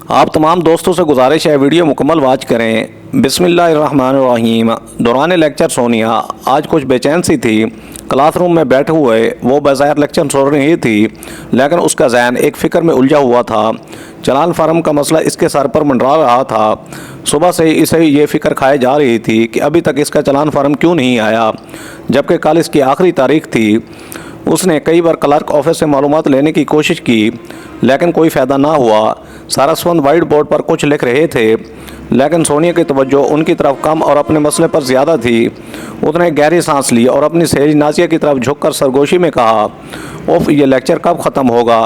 آپ تمام دوستوں سے گزارش ہے ویڈیو مکمل واچ کریں۔ بسم اللہ الرحمن الرحیم۔ دوران لیکچر سونیا آج کچھ بے چین سی تھی۔ کلاس روم میں بیٹھے ہوئے وہ بظاہر لیکچر سن رہی تھی، لیکن اس کا ذہن ایک فکر میں الجھا ہوا تھا۔ چلان فارم کا مسئلہ اس کے سر پر منڈرا رہا تھا۔ صبح سے اسے یہ فکر کھائے جا رہی تھی کہ ابھی تک اس کا چلان فارم کیوں نہیں آیا، جبکہ کالج کی آخری تاریخ تھی۔ اس نے کئی بار کلرک آفس سے معلومات لینے کی کوشش کی، لیکن کوئی فائدہ نہ ہوا۔ سارسوند وائٹ بورڈ پر کچھ لکھ رہے تھے، لیکن سونیا کی توجہ ان کی طرف کم اور اپنے مسئلے پر زیادہ تھی۔ اس نے گہری سانس لی اور اپنی سہیلی نازیہ کی طرف جھک کر سرگوشی میں کہا، اوف، یہ لیکچر کب ختم ہوگا؟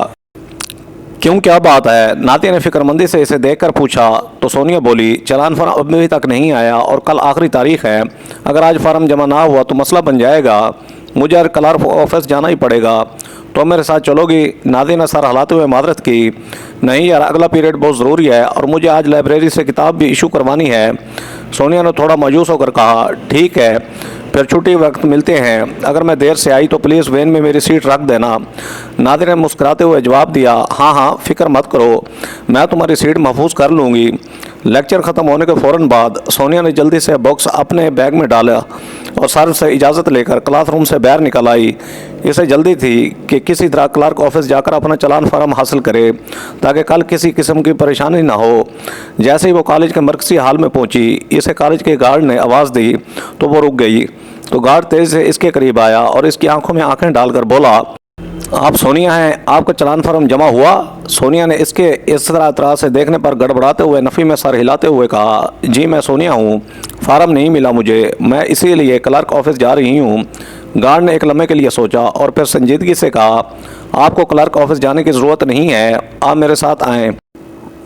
کیوں، کیا بات ہے؟ ناتیہ نے فکر مندی سے اسے دیکھ کر پوچھا تو سونیا بولی، چلان فارم ابھی تک نہیں آیا اور کل آخری تاریخ ہے۔ اگر آج فارم جمع نہ ہوا تو مسئلہ بن جائے گا، مجھے کلرک آفس جانا ہی پڑے گا۔ تو میرے ساتھ چلو گی؟ نادیہ نے سر ہلاتے ہوئے معذرت کی۔ نہیں یار، اگلا پیریڈ بہت ضروری ہے اور مجھے آج لائبریری سے کتاب بھی ایشو کروانی ہے۔ سونیا نے تھوڑا مایوس ہو کر کہا، ٹھیک ہے، پھر چھٹی وقت ملتے ہیں۔ اگر میں دیر سے آئی تو پلیز وین میں میری سیٹ رکھ دینا۔ نادیہ نے مسکراتے ہوئے جواب دیا، ہاں ہاں، فکر مت کرو، میں تمہاری سیٹ محفوظ کر لوں گی۔ لیکچر ختم ہونے کے فوراً بعد سونیا نے جلدی سے باکس اپنے بیگ میں ڈالا اور سر سے اجازت لے کر کلاس روم سے باہر نکل آئی۔ اسے جلدی تھی کہ کسی طرح کلرک آفس جا کر اپنا چلان فارم حاصل کرے تاکہ کل کسی قسم کی پریشانی نہ ہو۔ جیسے ہی وہ کالج کے مرکزی ہال میں پہنچی، اسے کالج کے گارڈ نے آواز دی تو وہ رک گئی۔ تو گارڈ تیز سے اس کے قریب آیا اور اس کی آنکھوں میں آنکھیں ڈال کر بولا، آپ سونیا ہیں؟ آپ کا چلان فارم جمع ہوا؟ سونیا نے اس کے اس طرح سے دیکھنے پر گڑبڑاتے ہوئے نفی میں سر ہلاتے ہوئے کہا، جی میں سونیا ہوں، فارم نہیں ملا مجھے، میں اسی لیے کلرک آفس جا رہی ہوں۔ گارڈ نے ایک لمحے کے لیے سوچا اور پھر سنجیدگی سے کہا، آپ کو کلرک آفس جانے کی ضرورت نہیں ہے، آپ میرے ساتھ آئیں،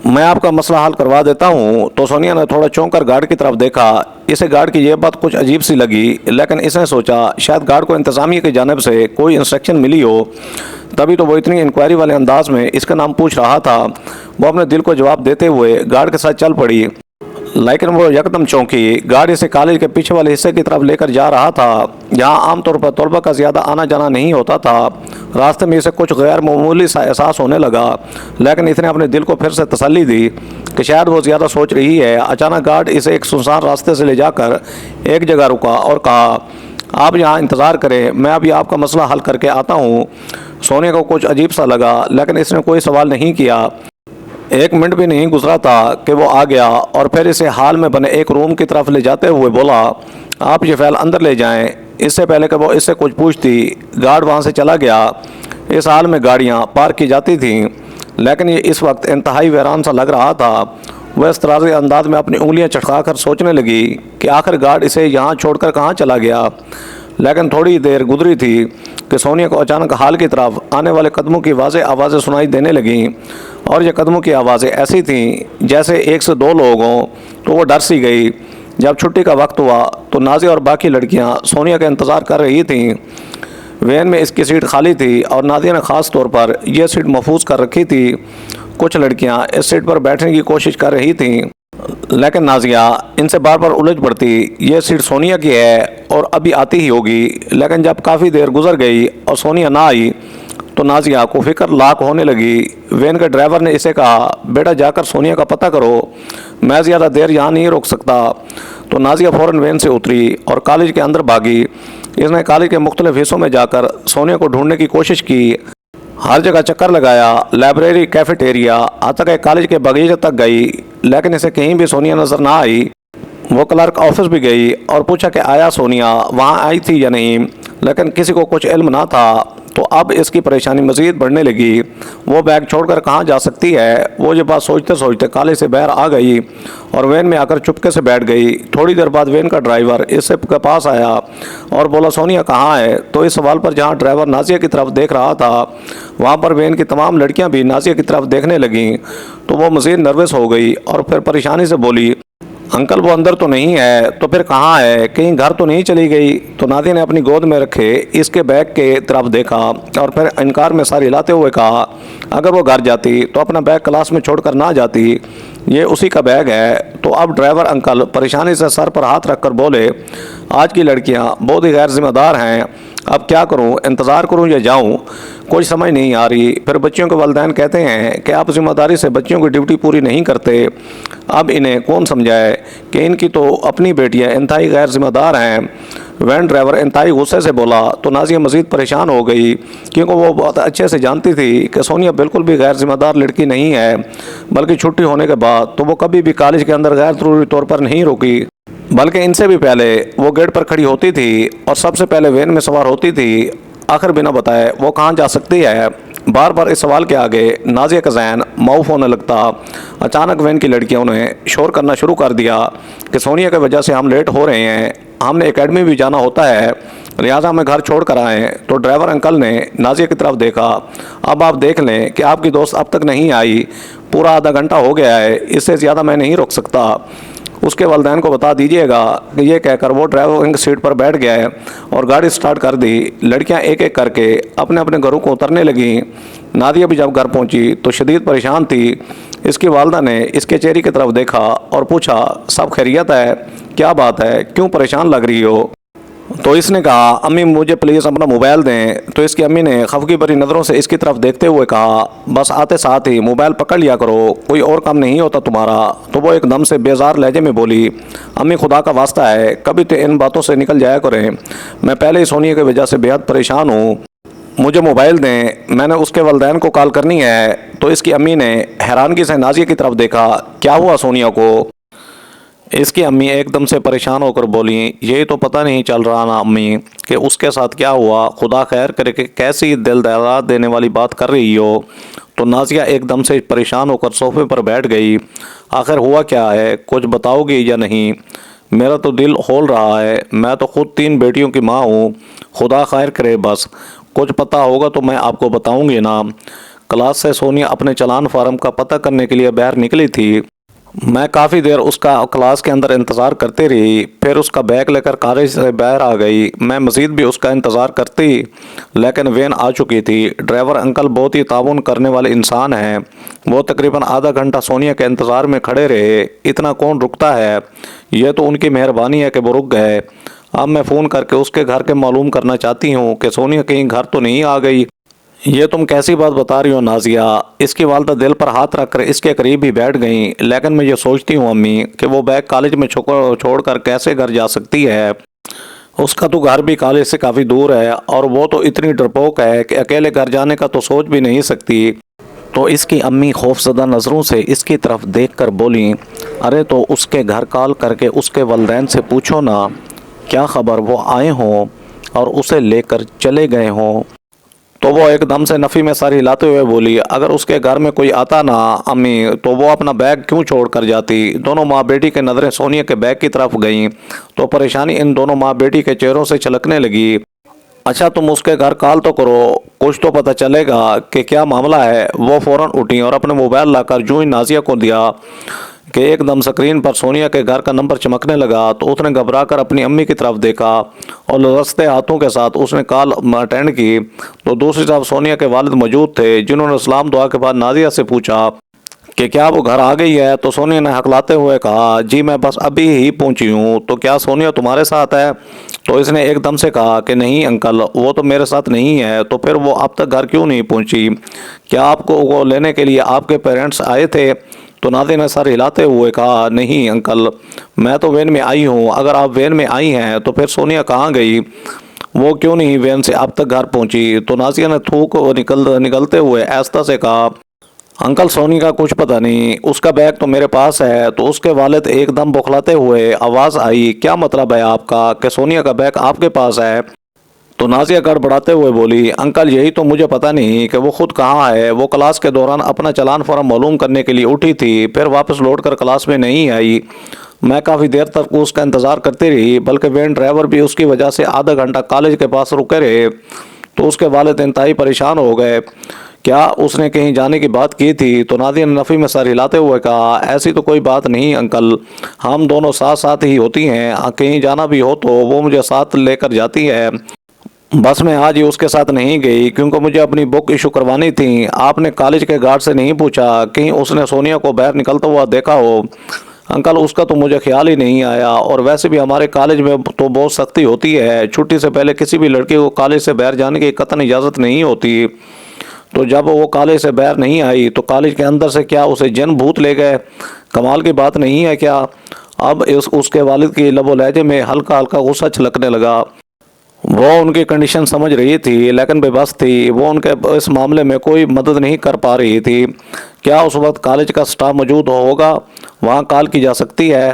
میں آپ کا مسئلہ حل کروا دیتا ہوں۔ تو سونیا نے تھوڑا چونک کر گارڈ کی طرف دیکھا۔ اسے گارڈ کی یہ بات کچھ عجیب سی لگی، لیکن اس نے سوچا شاید گارڈ کو انتظامیہ کی جانب سے کوئی انسٹرکشن ملی ہو، تبھی تو وہ اتنی انکوائری والے انداز میں اس کا نام پوچھ رہا تھا۔ وہ اپنے دل کو جواب دیتے ہوئے گارڈ کے ساتھ چل پڑی، لیکن وہ یکدم چونکی۔ گارڈ اسے کالج کے پیچھے والے حصے کی طرف لے کر جا رہا تھا، جہاں عام طور پر طلبہ کا زیادہ آنا جانا نہیں ہوتا تھا۔ راستے میں اسے کچھ غیر معمولی سا احساس ہونے لگا، لیکن اس نے اپنے دل کو پھر سے تسلی دی کہ شاید وہ زیادہ سوچ رہی ہے۔ اچانک گارڈ اسے ایک سنسان راستے سے لے جا کر ایک جگہ رکا اور کہا، آپ یہاں انتظار کریں، میں ابھی آپ کا مسئلہ حل کر کے آتا ہوں۔ سونیا کو کچھ عجیب سا لگا، لیکن اس نے کوئی سوال نہیں کیا۔ ایک منٹ بھی نہیں گزرا تھا کہ وہ آ گیا اور پھر اسے ہال میں بنے ایک روم کی طرف لے جاتے ہوئے بولا، آپ یہ فائل اندر لے جائیں۔ اس سے پہلے کہ وہ اس سے کچھ پوچھتی، گارڈ وہاں سے چلا گیا۔ اس ہال میں گاڑیاں پارک کی جاتی تھیں، لیکن یہ اس وقت انتہائی ویران سا لگ رہا تھا۔ وہ اس طرح کے انداز میں اپنی انگلیاں چٹکا کر سوچنے لگی کہ آخر گارڈ اسے یہاں چھوڑ کر کہاں چلا گیا۔ لیکن تھوڑی دیر گزری تھی کہ سونیا کو اچانک ہال کی طرف آنے والے قدموں کی واضح آوازیں سنائی دینے لگیں، اور یہ قدموں کی آوازیں ایسی تھیں جیسے ایک سے دو لوگ ہوں۔ تو وہ ڈر سی گئی۔ جب چھٹی کا وقت ہوا تو نازیہ اور باقی لڑکیاں سونیا کا انتظار کر رہی تھیں۔ وین میں اس کی سیٹ خالی تھی اور نازیہ نے خاص طور پر یہ سیٹ محفوظ کر رکھی تھی۔ کچھ لڑکیاں اس سیٹ پر بیٹھنے کی کوشش کر رہی تھیں، لیکن نازیہ ان سے بار بار الجھ پڑتی، یہ سیٹ سونیا کی ہے اور ابھی آتی ہی ہوگی۔ لیکن جب کافی دیر گزر گئی اور سونیا نہ آئی تو نازیہ کو فکر لاحق ہونے لگی۔ وین کے ڈرائیور نے اسے کہا، بیٹا جا کر سونیا کا پتہ کرو، میں زیادہ دیر یہاں نہیں رک سکتا۔ تو نازیہ فوراً وین سے اتری اور کالج کے اندر بھاگی۔ اس نے کالج کے مختلف حصوں میں جا کر سونیا کو ڈھونڈنے کی کوشش کی، ہر جگہ چکر لگایا، لائبریری، کیفیٹیریا، حتیٰ کہ کالج کے باغیچے تک گئی، لیکن اسے کہیں بھی سونیا نظر نہ آئی۔ وہ کلرک آفس بھی گئی اور پوچھا کہ آیا سونیا وہاں آئی تھی یا نہیں، لیکن کسی کو کچھ علم نہ تھا۔ تو اب اس کی پریشانی مزید بڑھنے لگی۔ وہ بیگ چھوڑ کر کہاں جا سکتی ہے؟ وہ یہ بات سوچتے سوچتے کالج سے باہر آ گئی اور وین میں آ کر چپکے سے بیٹھ گئی۔ تھوڑی دیر بعد وین کا ڈرائیور اس کے پاس آیا اور بولا، سونیا کہاں ہے؟ تو اس سوال پر جہاں ڈرائیور نازیہ کی طرف دیکھ رہا تھا، وہاں پر وین کی تمام لڑکیاں بھی نازیہ کی طرف دیکھنے لگیں۔ تو وہ مزید نروس ہو گئی اور پھر پریشانی سے بولی، انکل وہ اندر تو نہیں ہے، تو پھر کہاں ہے؟ کہیں گھر تو نہیں چلی گئی؟ تو نادیہ نے اپنی گود میں رکھے اس کے بیگ کے طرف دیکھا اور پھر انکار میں سر ہلاتے ہوئے کہا، اگر وہ گھر جاتی تو اپنا بیگ کلاس میں چھوڑ کر نہ جاتی، یہ اسی کا بیگ ہے۔ تو اب ڈرائیور انکل پریشانی سے سر پر ہاتھ رکھ کر بولے، آج کی لڑکیاں بہت ہی غیر ذمہ دار ہیں، اب کیا کروں، انتظار کروں یا جاؤں؟ کوئی سمجھ نہیں آ رہی۔ پھر بچیوں کے والدین کہتے ہیں کہ آپ ذمہ داری سے بچیوں کی ڈیوٹی پوری نہیں کرتے، اب انہیں کون سمجھائے کہ ان کی تو اپنی بیٹیاں انتہائی غیر ذمہ دار ہیں۔ وین ڈرائیور انتہائی غصے سے بولا تو نازیہ مزید پریشان ہو گئی، کیونکہ وہ بہت اچھے سے جانتی تھی کہ سونیا بالکل بھی غیر ذمہ دار لڑکی نہیں ہے، بلکہ چھٹی ہونے کے بعد تو وہ کبھی بھی کالج کے اندر غیر ضروری طور پر نہیں رکی، بلکہ ان سے بھی پہلے وہ گیٹ پر کھڑی ہوتی تھی اور سب سے پہلے وین میں سوار ہوتی تھی۔ آخر بنا بتائے وہ کہاں جا سکتی ہے؟ بار بار اس سوال کے آگے نازیہ کا ذہن معاف ہونے لگتا۔ اچانک وین کی لڑکیوں نے شور کرنا شروع کر دیا کہ سونیا کی وجہ سے ہم لیٹ ہو رہے ہیں، ہم نے اکیڈمی بھی جانا ہوتا ہے، لہٰذا ہمیں گھر چھوڑ کر آئیں۔ تو ڈرائیور انکل نے نازیہ کی طرف دیکھا، اب آپ دیکھ لیں کہ آپ کی دوست اب تک نہیں آئی، پورا آدھا گھنٹہ ہو گیا ہے، اس سے زیادہ میں نہیں رک سکتا، اس کے والدین کو بتا دیجئے گا کہ یہ کہہ کر وہ ڈرائیونگ سیٹ پر بیٹھ گیا ہے اور گاڑی سٹارٹ کر دی۔ لڑکیاں ایک ایک کر کے اپنے اپنے گھروں کو اترنے لگیں۔ نادیہ بھی جب گھر پہنچی تو شدید پریشان تھی۔ اس کی والدہ نے اس کے چہرے کی طرف دیکھا اور پوچھا، سب خیریت ہے؟ کیا بات ہے، کیوں پریشان لگ رہی ہو؟ تو اس نے کہا، امی مجھے پلیز اپنا موبائل دیں۔ تو اس کی امی نے خفگی بھری نظروں سے اس کی طرف دیکھتے ہوئے کہا، بس آتے ساتھ ہی موبائل پکڑ لیا کرو، کوئی اور کام نہیں ہوتا تمہارا؟ تو وہ ایک دم سے بیزار لہجے میں بولی، امی خدا کا واسطہ ہے کبھی تو ان باتوں سے نکل جایا کریں، میں پہلے ہی سونیا کی وجہ سے بے حد پریشان ہوں، مجھے موبائل دیں، میں نے اس کے والدین کو کال کرنی ہے۔ تو اس کی امی نے حیرانگی سے نازیہ کی طرف دیکھا، کیا ہوا سونیا کو؟ اس کی امی ایک دم سے پریشان ہو کر بولیں، یہی تو پتہ نہیں چل رہا نا امی کہ اس کے ساتھ کیا ہوا، خدا خیر کرے کہ کیسی دل دہلا دینے والی بات کر رہی ہو۔ تو نازیہ ایک دم سے پریشان ہو کر صوفے پر بیٹھ گئی، آخر ہوا کیا ہے، کچھ بتاؤ گی یا نہیں؟ میرا تو دل ہول رہا ہے، میں تو خود 3 بیٹیوں کی ماں ہوں، خدا خیر کرے، بس کچھ پتہ ہوگا تو میں آپ کو بتاؤں گی نا۔ کلاس سے سونیا اپنے چلان فارم کا پتہ کرنے کے لیے باہر نکلی تھی، میں کافی دیر اس کا کلاس کے اندر انتظار کرتی رہی، پھر اس کا بیگ لے کر کالج سے باہر آ گئی، میں مزید بھی اس کا انتظار کرتی لیکن وین آ چکی تھی۔ ڈرائیور انکل بہت ہی تعاون کرنے والے انسان ہیں، وہ تقریباً آدھا گھنٹہ سونیا کے انتظار میں کھڑے رہے، اتنا کون رکتا ہے، یہ تو ان کی مہربانی ہے کہ وہ رک گئے۔ اب میں فون کر کے اس کے گھر کے معلوم کرنا چاہتی ہوں کہ سونیا کہیں گھر تو نہیں آ گئی۔ یہ تم کیسی بات بتا رہی ہو نازیہ؟ اس کی والدہ دل پر ہاتھ رکھ کر اس کے قریب ہی بیٹھ گئیں، لیکن میں یہ سوچتی ہوں امی کہ وہ بیگ کالج میں چھوڑ کر کیسے گھر جا سکتی ہے؟ اس کا تو گھر بھی کالج سے کافی دور ہے اور وہ تو اتنی ڈرپوک ہے کہ اکیلے گھر جانے کا تو سوچ بھی نہیں سکتی۔ تو اس کی امی خوفزدہ نظروں سے اس کی طرف دیکھ کر بولیں، ارے تو اس کے گھر کال کر کے اس کے والدین سے پوچھو نا، کیا خبر وہ آئے ہوں اور اسے لے کر چلے گئے ہوں۔ تو وہ ایک دم سے نفی میں سر ہلاتے ہوئے بولی، اگر اس کے گھر میں کوئی آتا نا امی تو وہ اپنا بیگ کیوں چھوڑ کر جاتی؟ دونوں ماں بیٹی کے نظریں سونیا کے بیگ کی طرف گئیں تو پریشانی ان دونوں ماں بیٹی کے چہروں سے چھلکنے لگی۔ اچھا تم اس کے گھر کال تو کرو، کچھ تو پتہ چلے گا کہ کیا معاملہ ہے۔ وہ فوراً اٹھیں اور اپنے موبائل لا کر جو ہی نازیہ کو دیا کہ ایک دم سکرین پر سونیا کے گھر کا نمبر چمکنے لگا تو اس نے گھبرا کر اپنی امی کی طرف دیکھا اور لرزتے ہاتھوں کے ساتھ اس نے کال اٹینڈ کی تو دوسری طرف سونیا کے والد موجود تھے، جنہوں نے سلام دعا کے بعد نازیہ سے پوچھا کہ کیا وہ گھر آ گئی ہے؟ تو سونیا نے ہکلاتے ہوئے کہا، جی میں بس ابھی ہی پہنچی ہوں۔ تو کیا سونیا تمہارے ساتھ ہے؟ تو اس نے ایک دم سے کہا کہ نہیں انکل، وہ تو میرے ساتھ نہیں ہے۔ تو پھر وہ اب تک گھر کیوں نہیں پہنچی؟ کیا آپ کو وہ لینے کے لیے آپ کے پیرنٹس آئے تھے؟ تو نازیہ نے سر ہلاتے ہوئے کہا، نہیں انکل، میں تو وین میں آئی ہوں، اگر آپ وین میں آئی ہیں تو پھر سونیا کہاں گئی؟ وہ کیوں نہیں وین سے اب تک گھر پہنچی؟ تو نازیہ نے تھوک نکلتے ہوئے آہستہ سے کہا، انکل سونی کا کچھ پتہ نہیں، اس کا بیگ تو میرے پاس ہے۔ تو اس کے والد ایک دم بوکھلاتے ہوئے آواز آئی، کیا مطلب ہے آپ کا کہ سونیا کا بیگ آپ کے پاس ہے؟ تو نازیہ گڑبڑاتے ہوئے بولی، انکل یہی تو مجھے پتہ نہیں کہ وہ خود کہاں ہے، وہ کلاس کے دوران اپنا چلان فارم معلوم کرنے کے لیے اٹھی تھی، پھر واپس لوٹ کر کلاس میں نہیں آئی، میں کافی دیر تک اس کا انتظار کرتی رہی، بلکہ وین ڈرائیور بھی اس کی وجہ سے آدھا گھنٹہ کالج کے پاس رکے رہے۔ تو اس کے والد انتہائی پریشان ہو گئے، کیا اس نے کہیں جانے کی بات کی تھی؟ تو نازیہ نے نفی میں سر ہلاتے ہوئے کہا، ایسی تو کوئی بات نہیں انکل، ہم دونوں ساتھ ساتھ ہی ہوتی ہیں، کہیں جانا بھی ہو تو وہ مجھے ساتھ لے کر جاتی ہے، بس میں آج ہی اس کے ساتھ نہیں گئی کیونکہ مجھے اپنی بک ایشو کروانی تھی۔ آپ نے کالج کے گارڈ سے نہیں پوچھا کہیں اس نے سونیا کو باہر نکلتا ہوا دیکھا ہو؟ انکل اس کا تو مجھے خیال ہی نہیں آیا، اور ویسے بھی ہمارے کالج میں تو بہت سختی ہوتی ہے، چھٹی سے پہلے کسی بھی لڑکی کو کالج سے باہر جانے کی قطعاً اجازت نہیں ہوتی۔ تو جب وہ کالج سے باہر نہیں آئی تو کالج کے اندر سے کیا اسے جن بھوت لے گئے؟ کمال کی بات نہیں ہے کیا؟ اب اس کے والد کی لب و لہجے میں ہلکا ہلکا غصہ چھلکنے لگا۔ وہ ان کی کنڈیشن سمجھ رہی تھی لیکن بے بس تھی، وہ ان کے اس معاملے میں کوئی مدد نہیں کر پا رہی تھی۔ کیا اس وقت کالج کا سٹاف موجود ہوگا؟ وہاں کال کی جا سکتی ہے؟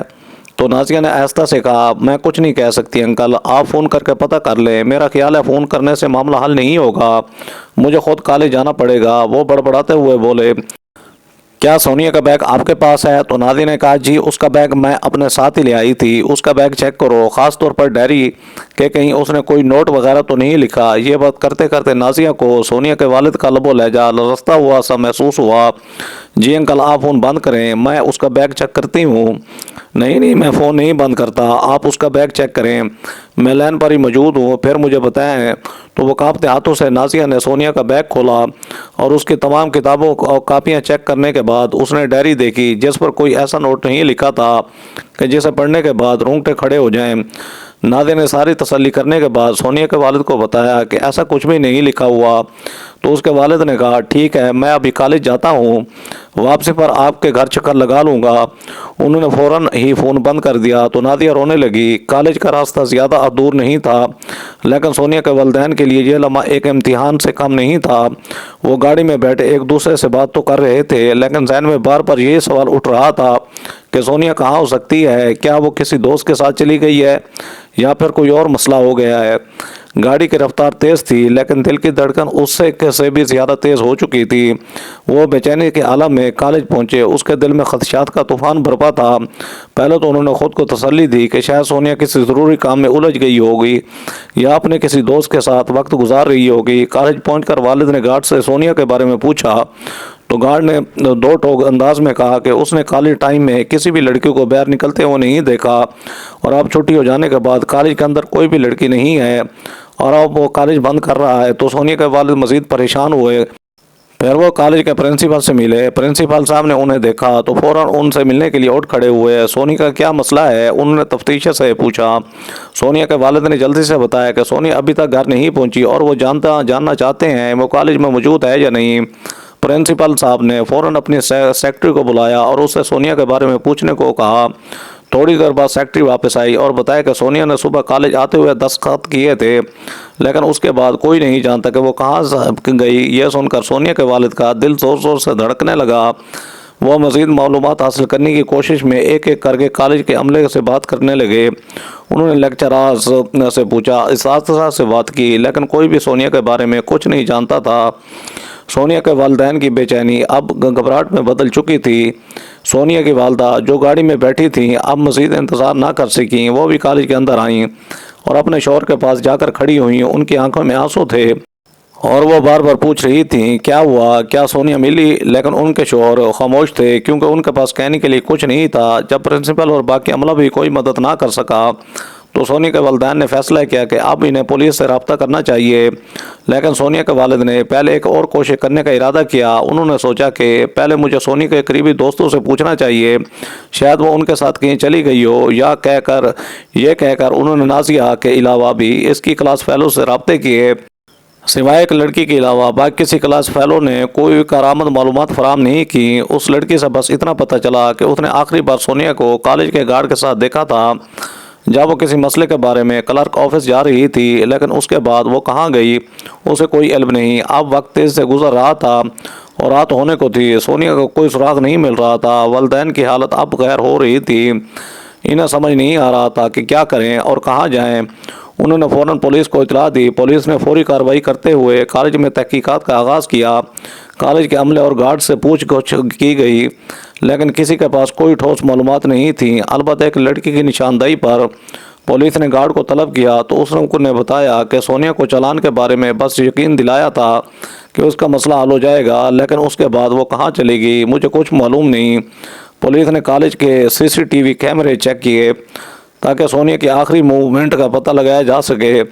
تو نازیہ نے آہستہ سے کہا، میں کچھ نہیں کہہ سکتی انکل، آپ فون کر کے پتہ کر لیں، میرا خیال ہے فون کرنے سے معاملہ حل نہیں ہوگا، مجھے خود کالج جانا پڑے گا۔ وہ بڑبڑاتے ہوئے بولے، کیا سونیا کا بیگ آپ کے پاس ہے؟ تو نادی نے کہا، جی اس کا بیگ میں اپنے ساتھ ہی لے آئی تھی، اس کا بیگ چیک کرو، خاص طور پر ڈائری کہ کہیں اس نے کوئی نوٹ وغیرہ تو نہیں لکھا۔ یہ بات کرتے کرتے نازیہ کو سونیا کے والد کا لب و لہجہ لرزتا ہوا سا محسوس ہوا۔ جی انکل آپ فون بند کریں، میں اس کا بیگ چیک کرتی ہوں۔ نہیں میں فون نہیں بند کرتا، آپ اس کا بیگ چیک کریں، میں لائن پر ہی موجود ہوں، پھر مجھے بتائیں۔ تو وہ کانپتے ہاتھوں سے نازیہ نے سونیا کا بیگ کھولا اور اس کی تمام کتابوں اور کاپیاں چیک کرنے کے بعد اس نے ڈائری دیکھی جس پر کوئی ایسا نوٹ نہیں لکھا تھا کہ جسے پڑھنے کے بعد رونگٹے کھڑے ہو جائیں۔ نادیہ نے ساری تسلی کرنے کے بعد سونیا کے والد کو بتایا کہ ایسا کچھ بھی نہیں لکھا ہوا۔ تو اس کے والد نے کہا، ٹھیک ہے میں ابھی کالج جاتا ہوں، واپسی پر آپ کے گھر چکر لگا لوں گا۔ انہوں نے فوراً ہی فون بند کر دیا۔ تو نادیہ رونے لگی۔ کالج کا راستہ زیادہ دور نہیں تھا لیکن سونیا کے والدین کے لیے یہ لمحہ ایک امتحان سے کم نہیں تھا۔ وہ گاڑی میں بیٹھے ایک دوسرے سے بات تو کر رہے تھے لیکن ذہن میں بار بار یہ سوال اٹھ رہا تھا کہ سونیا کہاں ہو سکتی ہے؟ کیا وہ کسی دوست کے ساتھ چلی گئی ہے یا پھر کوئی اور مسئلہ ہو گیا ہے؟ گاڑی کی رفتار تیز تھی لیکن دل کی دھڑکن اس سے بھی زیادہ تیز ہو چکی تھی۔ وہ بے چینی کے عالم میں کالج پہنچے، اس کے دل میں خدشات کا طوفان برپا تھا۔ پہلے تو انہوں نے خود کو تسلی دی کہ شاید سونیا کسی ضروری کام میں الجھ گئی ہوگی یا اپنے کسی دوست کے ساتھ وقت گزار رہی ہوگی۔ کالج پہنچ کر والد نے گارڈ سے سونیا کے بارے میں پوچھا تو گارڈ نے دو ٹوک انداز میں کہا کہ اس نے کالج ٹائم میں کسی بھی لڑکی کو باہر نکلتے ہوئے نہیں دیکھا، اور اب چھٹی ہو جانے کے بعد کالج کے اندر کوئی بھی لڑکی نہیں ہے اور اب وہ کالج بند کر رہا ہے۔ تو سونیا کے والد مزید پریشان ہوئے۔ پھر وہ کالج کے پرنسپل سے ملے۔ پرنسپل صاحب نے انہیں دیکھا تو فوراً ان سے ملنے کے لیے اٹھ کھڑے ہوئے۔ سونیا کا کیا مسئلہ ہے؟ انہوں نے تفتیش سے پوچھا۔ سونیا کے والد نے جلدی سے بتایا کہ سونیا ابھی تک گھر نہیں پہنچی اور وہ جاننا چاہتے ہیں وہ کالج میں موجود ہے یا نہیں۔ پرنسپل صاحب نے فوراً اپنی سیکرٹری کو بلایا اور اس سے سونیا کے بارے میں پوچھنے کو کہا۔ تھوڑی دیر بعد سیکرٹری واپس آئی اور بتایا کہ سونیا نے صبح کالج آتے ہوئے دستخط کیے تھے لیکن اس کے بعد کوئی نہیں جانتا کہ وہ کہاں گئی۔ یہ سن کر سونیا کے والد کا دل زور زور سے دھڑکنے لگا۔ وہ مزید معلومات حاصل کرنے کی کوشش میں ایک ایک کر کے کالج کے عملے سے بات کرنے لگے۔ انہوں نے لیکچرارز سے پوچھا، اساتذہ سے بات کی لیکن کوئی بھی سونیا کے بارے میں کچھ نہیں جانتا تھا۔ سونیا کے والدین کی بے چینی اب گھبراہٹ میں بدل چکی تھی۔ سونیا کی والدہ جو گاڑی میں بیٹھی تھیں اب مزید انتظار نہ کر سکیں، وہ بھی کالج کے اندر آئیں اور اپنے شوہر کے پاس جا کر کھڑی ہوئیں۔ ان کی آنکھوں میں آنسو تھے اور وہ بار بار پوچھ رہی تھیں کیا ہوا، کیا سونیا ملی، لیکن ان کے شوہر خاموش تھے کیونکہ ان کے پاس کہنے کے لیے کچھ نہیں تھا۔ جب پرنسپل اور باقی عملہ بھی کوئی مدد نہ کر سکا تو سونیا کے والدین نے فیصلہ کیا کہ اب انہیں پولیس سے رابطہ کرنا چاہیے، لیکن سونیا کے والد نے پہلے ایک اور کوشش کرنے کا ارادہ کیا۔ انہوں نے سوچا کہ پہلے مجھے سونیا کے قریبی دوستوں سے پوچھنا چاہیے، شاید وہ ان کے ساتھ کہیں چلی گئی ہو، یا یہ کہہ کر انہوں نے نازیہ کے علاوہ بھی اس کی کلاس فیلو سے رابطے کیے۔ سوائے ایک لڑکی کے علاوہ باقی کسی کلاس فیلو نے کوئی کارآمد معلومات فراہم نہیں کی۔ اس لڑکی سے بس اتنا پتہ چلا کہ اس نے آخری بار سونیا کو کالج کے گارڈ کے ساتھ دیکھا تھا جب وہ کسی مسئلے کے بارے میں کلرک آفس جا رہی تھی، لیکن اس کے بعد وہ کہاں گئی اسے کوئی علم نہیں۔ اب وقت تیز سے گزر رہا تھا اور رات ہونے کو تھی۔ سونیا کو کوئی سراغ نہیں مل رہا تھا۔ والدین کی حالت اب غیر ہو رہی تھی، انہیں سمجھ نہیں آ رہا تھا کہ کیا کریں اور کہاں جائیں۔ انہوں نے فوراً پولیس کو اطلاع دی۔ پولیس نے فوری کارروائی کرتے ہوئے کالج میں تحقیقات کا آغاز کیا۔ کالج کے عملے اور گارڈ سے پوچھ گچھ کی گئی لیکن کسی کے پاس کوئی ٹھوس معلومات نہیں تھیں۔ البتہ ایک لڑکی کی نشاندہی پر پولیس نے گارڈ کو طلب کیا تو اس نے بتایا کہ سونیا کو چالان کے بارے میں بس یقین دلایا تھا کہ اس کا مسئلہ حل ہو جائے گا، لیکن اس کے بعد وہ کہاں چلی گئی مجھے کچھ معلوم نہیں۔ پولیس نے کالج کے CCTV کیمرے چیک کیے تاکہ سونیا کی آخری موومنٹ کا پتہ لگایا جا سکے،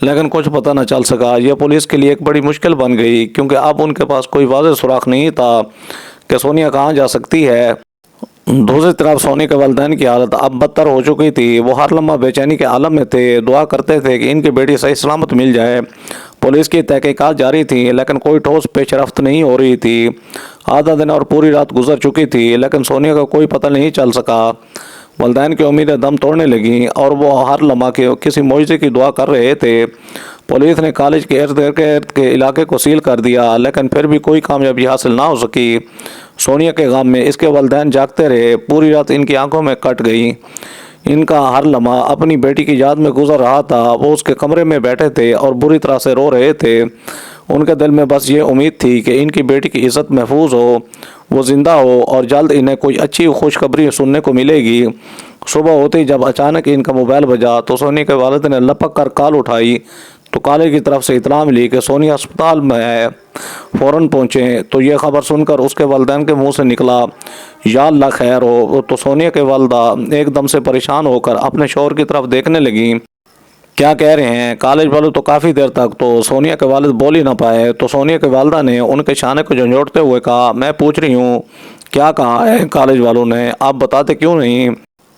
لیکن کچھ پتہ نہ چل سکا۔ یہ پولیس کے لیے ایک بڑی مشکل بن گئی کیونکہ اب ان کے پاس کوئی واضح سراغ نہیں تھا کہ سونیا کہاں جا سکتی ہے۔ دوسری طرف سونی کے والدین کی حالت اب بدتر ہو چکی تھی۔ وہ ہر لمحہ بے چینی کے عالم میں تھے، دعا کرتے تھے کہ ان کی بیٹی صحیح سلامت مل جائے۔ پولیس کی تحقیقات جاری تھیں لیکن کوئی ٹھوس پیش رفت نہیں ہو رہی تھی۔ آدھا دن اور پوری رات گزر چکی تھی لیکن سونیا کا کوئی پتہ نہیں چل سکا۔ والدین کی امیدیں دم توڑنے لگیں اور وہ ہر لمحہ کسی معجزے کی دعا کر رہے تھے۔ پولیس نے کالج کے ارد گرد کے علاقے کو سیل کر دیا لیکن پھر بھی کوئی کامیابی حاصل نہ ہو سکی۔ سونیا کے غم میں اس کے والدین جاگتے رہے، پوری رات ان کی آنکھوں میں کٹ گئی۔ ان کا ہر لمحہ اپنی بیٹی کی یاد میں گزر رہا تھا۔ وہ اس کے کمرے میں بیٹھے تھے اور بری طرح سے رو رہے تھے۔ ان کے دل میں بس یہ امید تھی کہ ان کی بیٹی کی عزت محفوظ ہو، وہ زندہ ہو اور جلد انہیں کوئی اچھی خوشخبری سننے کو ملے گی۔ صبح ہوتی جب اچانک ان کا موبائل بجا تو سونیا کے والد نے لپک کر کال اٹھائی تو کالج کی طرف سے اطلاع ملی کہ سونیا ہسپتال میں ہے، فوراً پہنچیں۔ تو یہ خبر سن کر اس کے والدین کے منہ سے نکلا یا اللہ خیر ہو۔ تو سونیا کے والدہ ایک دم سے پریشان ہو کر اپنے شوہر کی طرف دیکھنے لگیں۔ کیا کہہ رہے ہیں؟ کالج والوں تو کافی دیر تک تو سونیا کے والد بول ہی نہ پائے۔ تو سونیا کے والدہ نے ان کے شانے کو جھنجھوڑتے ہوئے کہا، میں پوچھ رہی ہوں کیا کہا ہے کالج والوں نے؟ آپ بتاتے کیوں نہیں؟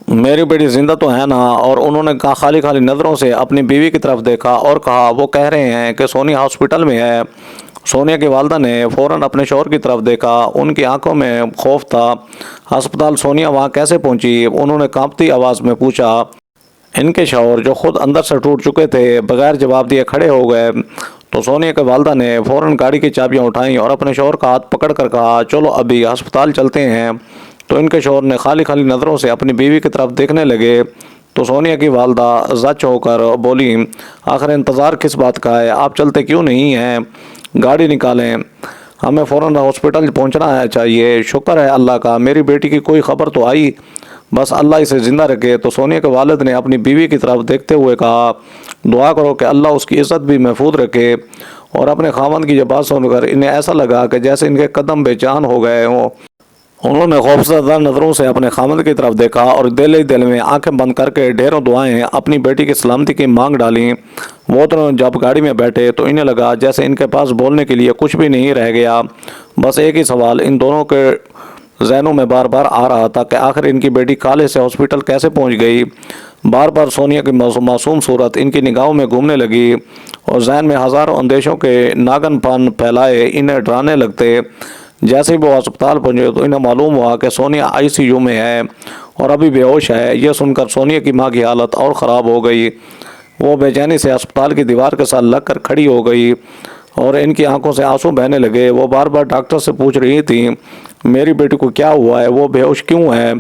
میری بیٹی زندہ تو ہے نا؟ اور انہوں نے خالی خالی نظروں سے اپنی بیوی کی طرف دیکھا اور کہا، وہ کہہ رہے ہیں کہ سونیا ہاسپٹل میں ہے۔ سونیا کی والدہ نے فوراً اپنے شوہر کی طرف دیکھا، ان کی آنکھوں میں خوف تھا۔ ہسپتال سونیا وہاں کیسے پہنچی؟ انہوں نے کانپتی آواز میں پوچھا۔ ان کے شوہر جو خود اندر سے ٹوٹ چکے تھے بغیر جواب دیے کھڑے ہو گئے۔ تو سونیا کے والدہ نے فوراً گاڑی کی چابیاں اٹھائیں اور اپنے شوہر کا ہاتھ پکڑ کر کہا، چلو ابھی ہسپتال چلتے ہیں۔ تو ان کے شوہر نے خالی خالی نظروں سے اپنی بیوی کی طرف دیکھنے لگے۔ تو سونیا کی والدہ زچ ہو کر بولی، آخر انتظار کس بات کا ہے؟ آپ چلتے کیوں نہیں ہیں؟ گاڑی نکالیں، ہمیں فوراً ہاسپٹل پہنچنا چاہیے۔ شکر ہے اللہ کا میری بیٹی کی کوئی خبر تو آئی، بس اللہ اسے زندہ رکھے۔ تو سونیا کے والد نے اپنی بیوی کی طرف دیکھتے ہوئے کہا، دعا کرو کہ اللہ اس کی عزت بھی محفوظ رکھے۔ اور اپنے خاوند کی یہ بات سن کر انہیں ایسا لگا کہ جیسے ان کے قدم بے جان ہو گئے ہوں۔ انہوں نے خوفزدہ نظروں سے اپنے خاوند کی طرف دیکھا اور دل ہی دل میں آنکھیں بند کر کے ڈھیروں دعائیں اپنی بیٹی کی سلامتی کی مانگ ڈالیں۔ وہ دونوں جب گاڑی میں بیٹھے تو انہیں لگا جیسے ان کے پاس بولنے کے لیے کچھ بھی نہیں رہ گیا۔ بس ایک ہی سوال ان دونوں کے ذہنوں میں بار بار آ رہا تھا کہ آخر ان کی بیٹی کالج سے ہاسپٹل کیسے پہنچ گئی۔ بار بار سونیا کی معصوم صورت ان کی نگاہوں میں گھومنے لگی اور ذہن میں ہزاروں اندیشوں کے ناگن پن پھیلائے انہیں ڈرانے لگتے۔ جیسے ہی وہ ہسپتال پہنچے تو انہیں معلوم ہوا کہ سونیا آئی سی یو میں ہے اور ابھی بے ہوش ہے۔ یہ سن کر سونیا کی ماں کی حالت اور خراب ہو گئی۔ وہ بے چینی سے ہسپتال کی دیوار کے ساتھ لگ کر کھڑی ہو گئی اور ان کی آنکھوں سے آنسو بہنے لگے۔ وہ بار بار ڈاکٹر سے پوچھ رہی تھیں، میری بیٹی کو کیا ہوا ہے، وہ بے ہوش کیوں ہے؟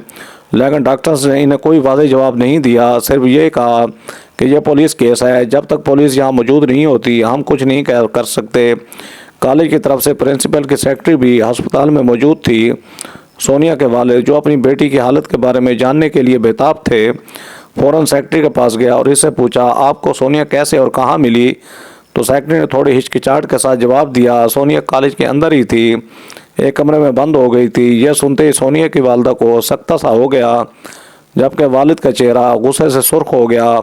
لیکن ڈاکٹرز نے انہیں کوئی واضح جواب نہیں دیا، صرف یہ کہا کہ یہ پولیس کیس ہے، جب تک پولیس یہاں موجود نہیں ہوتی ہم کچھ نہیں کر سکتے۔ کالج کی طرف سے پرنسپل کی سیکرٹری بھی ہسپتال میں موجود تھی۔ سونیا کے والد جو اپنی بیٹی کی حالت کے بارے میں جاننے کے لیے بےتاب تھے، فوراً سیکرٹری کے پاس گیا اور اس سے پوچھا، آپ کو سونیا کیسے اور کہاں ملی؟ تو سیکرٹری نے تھوڑی ہچکچاہٹ کے ساتھ جواب دیا، سونیا کالج کے اندر ہی تھی، ایک کمرے میں بند ہو گئی تھی۔ یہ سنتے ہی سونیا کی والدہ کو سکتہ سا ہو گیا جبکہ والد کا چہرہ غصے سے سرخ ہو گیا۔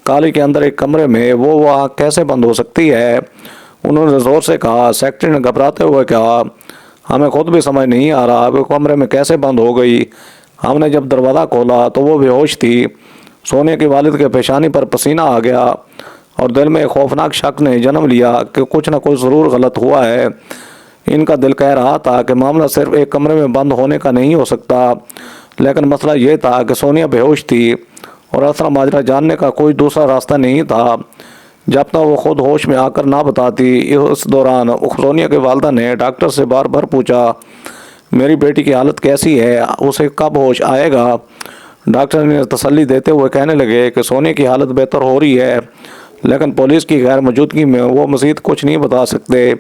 کالج کے اندر ایک کمرے میں وہ وہاں کیسے بند ہو سکتی ہے؟ انہوں نے زور سے کہا۔ سیکرٹری نے گھبراتے ہوئے کہا، ہمیں خود بھی سمجھ نہیں آ رہا وہ کمرے میں کیسے بند ہو گئی، ہم نے جب دروازہ کھولا تو وہ بے ہوش تھی۔ سونیا کی والد کے پیشانی پر پسینہ آ گیا اور دل میں ایک خوفناک شک نے جنم لیا کہ کچھ نہ کچھ ضرور غلط ہوا ہے۔ ان کا دل کہہ رہا تھا کہ معاملہ صرف ایک کمرے میں بند ہونے کا نہیں ہو سکتا، لیکن مسئلہ یہ تھا کہ سونیا بے ہوش تھی اور اصل ماجرا جاننے کا کوئی دوسرا راستہ نہیں تھا جب تک وہ خود ہوش میں آ کر نہ بتاتی۔ اس دوران سونیا کے والدہ نے ڈاکٹر سے بار بار پوچھا، میری بیٹی کی حالت کیسی ہے، اسے کب ہوش آئے گا؟ ڈاکٹر نے تسلی دیتے ہوئے کہنے لگے کہ سونیا کی حالت بہتر ہو رہی ہے لیکن پولیس کی غیر موجودگی میں وہ مزید کچھ نہیں بتا سکتے۔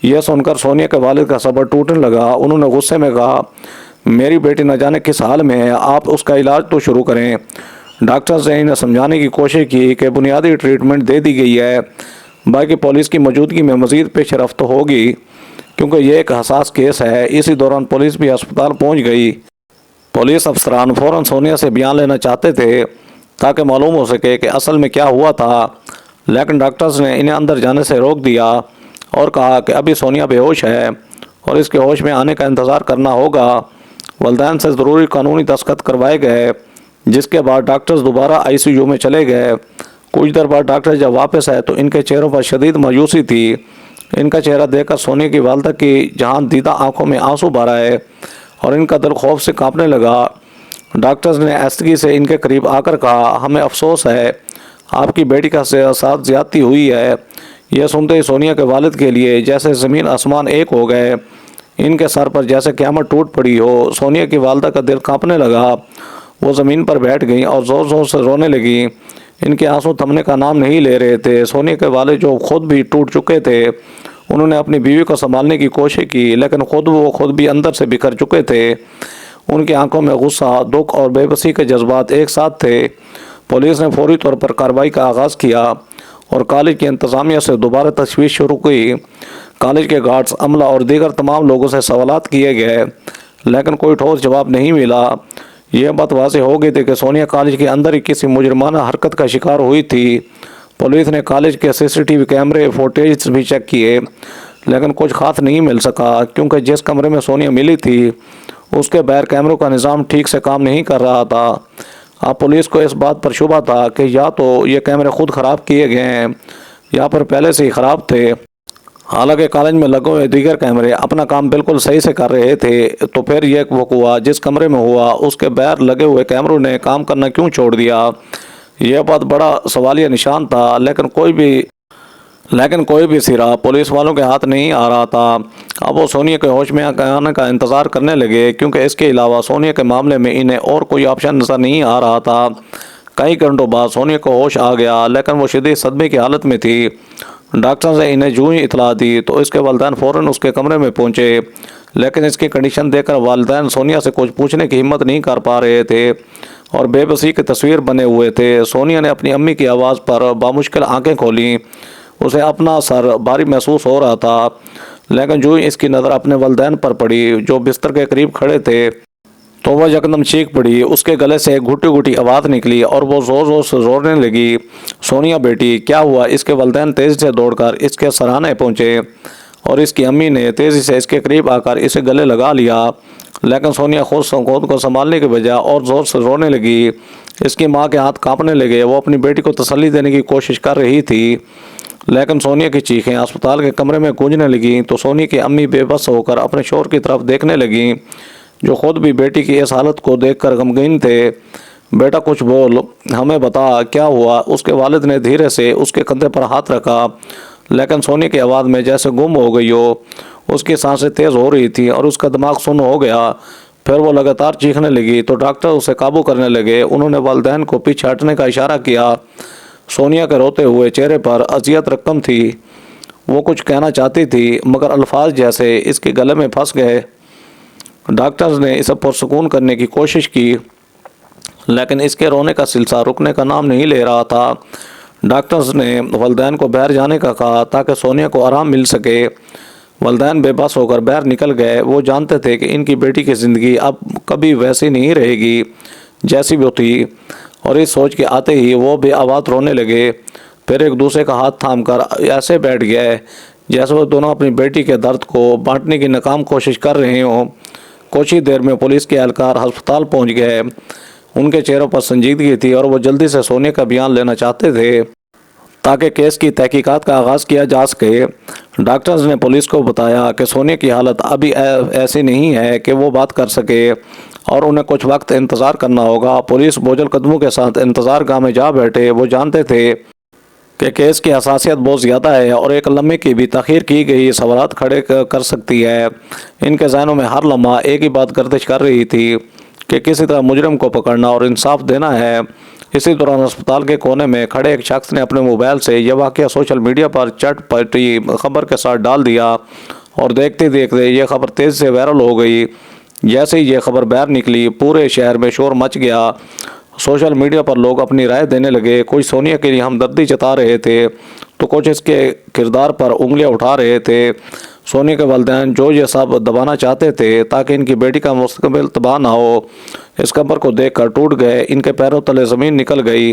یہ سن کر سونیا کے والد کا صبر ٹوٹنے لگا۔ انہوں نے غصے میں کہا، میری بیٹی نہ جانے کس حال میں ہے، آپ اس کا علاج تو شروع کریں۔ ڈاکٹر نے انہیں سمجھانے کی کوشش کی کہ بنیادی ٹریٹمنٹ دے دی گئی ہے، باقی پولیس کی موجودگی میں مزید پیش رفت ہوگی کیونکہ یہ ایک حساس کیس ہے۔ اسی دوران پولیس بھی ہسپتال پہنچ گئی۔ پولیس افسران فوراً سونیا سے بیان لینا چاہتے تھے تاکہ معلوم ہو سکے کہ اصل میں کیا ہوا تھا، لیکن ڈاکٹرز نے انہیں اندر جانے سے روک دیا اور کہا کہ ابھی سونیا بے ہوش ہے اور اس کے ہوش میں آنے کا انتظار کرنا ہوگا۔ والدین سے ضروری قانونی دستخط کروائے گئے، جس کے بعد ڈاکٹرز دوبارہ ICU میں چلے گئے۔ کچھ دیر بعد ڈاکٹر جب واپس آئے تو ان کے چہروں پر شدید مایوسی تھی۔ ان کا چہرہ دیکھ کر سونیا کی والدہ کی جہان دیدہ آنکھوں میں آنسو بھر آئے اور ان کا دل خوف سے کانپنے لگا۔ ڈاکٹرز نے آہستگی سے ان کے قریب آ کر کہا، ہمیں افسوس ہے، آپ کی بیٹی کا ساتھ زیادتی ہوئی ہے۔ یہ سنتے ہی سونیا کے والد کے لیے جیسے زمین آسمان ایک ہو گئے، ان کے سر پر جیسے قیامت ٹوٹ پڑی ہو۔ سونیا کی والدہ کا دل کانپنے لگا، وہ زمین پر بیٹھ گئیں اور زور زور سے رونے لگیں۔ ان کے آنسو تھمنے کا نام نہیں لے رہے تھے۔ سونیا کے والد جو خود بھی ٹوٹ چکے تھے، انہوں نے اپنی بیوی کو سنبھالنے کی کوشش کی، لیکن وہ خود بھی اندر سے بکھر چکے تھے۔ ان کی آنکھوں میں غصہ، دکھ اور بے بسی کے جذبات ایک ساتھ تھے۔ پولیس نے فوری طور پر کارروائی کا آغاز کیا اور کالج کی انتظامیہ سے دوبارہ تشویش شروع کی۔ کالج کے گارڈز، عملہ اور دیگر تمام لوگوں سے سوالات کیے گئے، لیکن کوئی ٹھوس جواب نہیں ملا۔ یہ بات واضح ہو گئی تھی کہ سونیا کالج کے اندر ہی کسی مجرمانہ حرکت کا شکار ہوئی تھی۔ پولیس نے کالج کے CCTV کیمرے فوٹیج بھی چیک کیے، لیکن کچھ خاص نہیں مل سکا، کیونکہ جس کمرے میں سونیا ملی تھی اس کے باہر کیمروں کا نظام ٹھیک سے کام نہیں کر رہا تھا۔ اب پولیس کو اس بات پر شبہ تھا کہ یا تو یہ کیمرے خود خراب کیے گئے ہیں یا پھر پہلے سے ہی خراب تھے۔ حالانکہ کالج میں لگے ہوئے دیگر کیمرے اپنا کام بالکل صحیح سے کر رہے تھے، تو پھر یہ وقوع جس کمرے میں ہوا اس کے باہر لگے ہوئے کیمروں نے کام کرنا کیوں چھوڑ دیا؟ یہ بات بڑا سوالیہ نشان تھا، لیکن کوئی بھی سرا پولیس والوں کے ہاتھ نہیں آ رہا تھا۔ اب وہ سونیا کے ہوش میں آنے کا انتظار کرنے لگے، کیونکہ اس کے علاوہ سونیا کے معاملے میں انہیں اور کوئی آپشن نظر نہیں آ رہا تھا۔ کئی گھنٹوں بعد سونیا کو ہوش آ گیا، لیکن وہ شدید صدمے کی حالت میں تھی۔ ڈاکٹر نے انہیں جو ہی اطلاع دی تو اس کے والدین فوراً اس کے کمرے میں پہنچے، لیکن اس کی کنڈیشن دیکھ کر والدین سونیا سے کچھ پوچھنے کی ہمت نہیں کر پا رہے تھے اور بے بسی کی تصویر بنے ہوئے تھے۔ سونیا نے اپنی امی کی آواز پر بامشکل آنکھیں کھولیں۔ اسے اپنا سر بھاری محسوس ہو رہا تھا، لیکن جو ہی اس کی نظر اپنے والدین پر پڑی جو بستر کے قریب کھڑے تھے تو وہ یکدم چیخ پڑی۔ اس کے گلے سے گھٹی گھٹی آواز نکلی اور وہ زور زور سے رونے لگی، سونیا بیٹی کیا ہوا؟ اس کے والدین تیزی سے دوڑ کر اس کے سرانے پہنچے اور اس کی امی نے تیزی سے اس کے قریب آ کر اسے گلے لگا لیا، لیکن سونیا خود کو سنبھالنے کے بجائے اور زور سے رونے لگی۔ اس کی ماں کے ہاتھ کانپنے لگے، وہ اپنی بیٹی کو تسلی دینے کی کوشش کر رہی تھی، لیکن سونیا کی چیخیں اسپتال کے کمرے میں گونجنے لگیں تو سونیا کی امی بے بس ہو کر اپنے شوہر کی طرف دیکھنے لگیں، جو خود بھی بیٹی کی اس حالت کو دیکھ کر غمگین تھے۔ بیٹا کچھ بول، ہمیں بتا کیا ہوا؟ اس کے والد نے دھیرے سے اس کے کندھے پر ہاتھ رکھا، لیکن سونیا کی آواز میں جیسے گم ہو گئی ہو۔ اس کی سانسیں تیز ہو رہی تھیں اور اس کا دماغ سن ہو گیا۔ پھر وہ لگاتار چیخنے لگی تو ڈاکٹر اسے قابو کرنے لگے۔ انہوں نے والدین کو پیچھے ہٹنے کا اشارہ کیا۔ سونیا کے روتے ہوئے چہرے پر اذیت رقم تھی، وہ کچھ کہنا چاہتی تھی مگر الفاظ جیسے اس کے گلے میں پھنس گئے۔ ڈاکٹرز نے اسے پرسکون کرنے کی کوشش کی، لیکن اس کے رونے کا سلسلہ رکنے کا نام نہیں لے رہا تھا۔ ڈاکٹرز نے والدین کو باہر جانے کا کہا تاکہ سونیا کو آرام مل سکے۔ والدین بے بس ہو کر باہر نکل گئے۔ وہ جانتے تھے کہ ان کی بیٹی کی زندگی اب کبھی ویسی نہیں رہے گی جیسی وہ تھی، اور اس سوچ کے آتے ہی وہ بے آواز رونے لگے، پھر ایک دوسرے کا ہاتھ تھام کر ایسے بیٹھ گئے جیسے وہ دونوں اپنی بیٹی کے درد کو بانٹنے کی ناکام کوشش کر رہے ہوں۔ کچھ ہی دیر میں پولیس کے اہلکار ہسپتال پہنچ گئے۔ ان کے چہروں پر سنجیدگی تھی اور وہ جلدی سے سونیا کا بیان لینا چاہتے تھے تاکہ کیس کی تحقیقات کا آغاز کیا جا سکے۔ ڈاکٹرز نے پولیس کو بتایا کہ سونیا کی حالت ابھی ایسی نہیں ہے کہ وہ بات کر سکے اور انہیں کچھ وقت انتظار کرنا ہوگا۔ پولیس بوجھل قدموں کے ساتھ انتظار گاہ میں جا بیٹھے۔ وہ جانتے تھے کہ کیس کی حساسیت بہت زیادہ ہے اور ایک لمحے کی بھی تاخیر کی گئی سوالات کھڑے کر سکتی ہے۔ ان کے ذہنوں میں ہر لمحہ ایک ہی بات گردش کر رہی تھی کہ کسی طرح مجرم کو پکڑنا اور انصاف دینا ہے۔ اسی دوران اسپتال کے کونے میں کھڑے ایک شخص نے اپنے موبائل سے یہ واقعہ سوشل میڈیا پر چٹ پٹی خبر کے ساتھ ڈال دیا اور دیکھتے دیکھتے یہ خبر تیزی سے وائرل ہو گئی۔ جیسے ہی یہ خبر باہر نکلی پورے شہر میں شور مچ گیا۔ سوشل میڈیا پر لوگ اپنی رائے دینے لگے، کچھ سونیا کے لیے ہمدردی جتا رہے تھے تو کچھ اس کے کردار پر انگلیاں اٹھا رہے تھے۔ سونیا کے والدین جو یہ سب دبانا چاہتے تھے تاکہ ان کی بیٹی کا مستقبل تباہ نہ ہو، اس خبر کو دیکھ کر ٹوٹ گئے۔ ان کے پیروں تلے زمین نکل گئی۔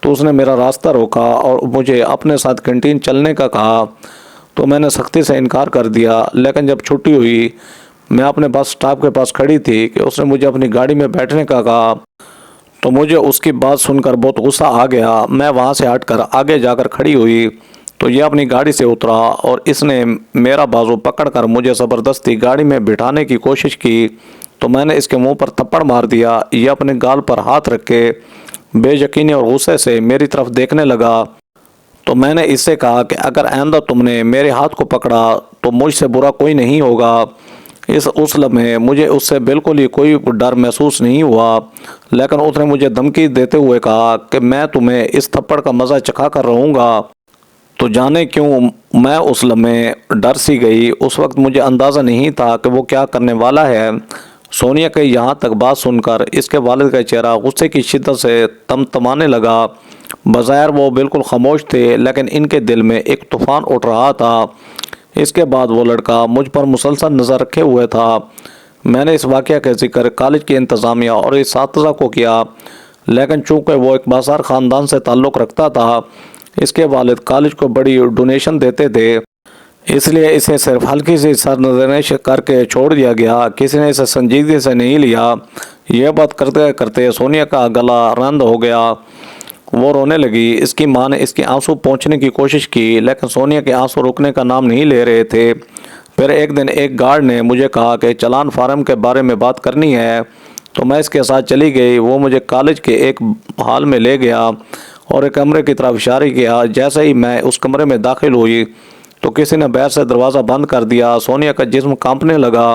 تو اس نے میرا راستہ روکا اور مجھے اپنے ساتھ کینٹین چلنے کا کہا، تو میں نے سختی سے انکار کر دیا۔ لیکن جب چھٹی ہوئی، میں اپنے بس اسٹاپ کے پاس کھڑی تھی کہ اس نے مجھے اپنی گاڑی میں بیٹھنے کا کہا، تو مجھے اس کی بات سن کر بہت غصہ آ گیا۔ میں وہاں سے ہٹ کر آگے جا کر کھڑی ہوئی تو یہ اپنی گاڑی سے اترا اور اس نے میرا بازو پکڑ کر مجھے زبردستی گاڑی میں بٹھانے کی کوشش کی، تو میں نے اس کے منہ پر تھپڑ مار دیا۔ یہ اپنے گال پر ہاتھ رکھ کے بے یقینی اور غصے سے میری طرف دیکھنے لگا، تو میں نے اس سے کہا کہ اگر آئندہ تم نے میرے ہاتھ کو پکڑا تو مجھ سے برا کوئی نہیں ہوگا۔ اس لمحے مجھے اس سے بالکل ہی کوئی ڈر محسوس نہیں ہوا، لیکن اس نے مجھے دھمکی دیتے ہوئے کہا کہ میں تمہیں اس تھپڑ کا مزہ چکھا کر رہوں گا۔ تو جانے کیوں میں اس لمحے ڈر سی گئی۔ اس وقت مجھے اندازہ نہیں تھا کہ وہ کیا کرنے والا ہے۔ سونیا کے یہاں تک بات سن کر اس کے والد کا چہرہ غصے کی شدت سے تمتمانے لگا۔ بظاہر وہ بالکل خاموش تھے، لیکن ان کے دل میں ایک طوفان اٹھ رہا تھا۔ اس کے بعد وہ لڑکا مجھ پر مسلسل نظر رکھے ہوئے تھا۔ میں نے اس واقعہ کا ذکر کالج کی انتظامیہ اور اساتذہ کو کیا، لیکن چونکہ وہ ایک باثار خاندان سے تعلق رکھتا تھا، اس کے والد کالج کو بڑی ڈونیشن دیتے تھے، اس لیے اسے صرف ہلکی سی سر نظرش کر کے چھوڑ دیا گیا۔ کسی نے اسے سنجیدگی سے نہیں لیا۔ یہ بات کرتے کرتے سونیا کا گلا رند ہو گیا۔ وہ رونے لگی۔ اس کی ماں نے اس کے آنسو پونچھنے کی کوشش کی، لیکن سونیا کے آنسو رکنے کا نام نہیں لے رہے تھے۔ پھر ایک دن ایک گارڈ نے مجھے کہا کہ چالان فارم کے بارے میں بات کرنی ہے، تو میں اس کے ساتھ چلی گئی۔ وہ مجھے کالج کے ایک ہال میں لے گیا اور ایک کمرے کی طرف اشارہ کیا۔ جیسے ہی میں اس کمرے میں داخل ہوئی تو کسی نے باہر سے دروازہ بند کر دیا۔ سونیا کا جسم کانپنے لگا۔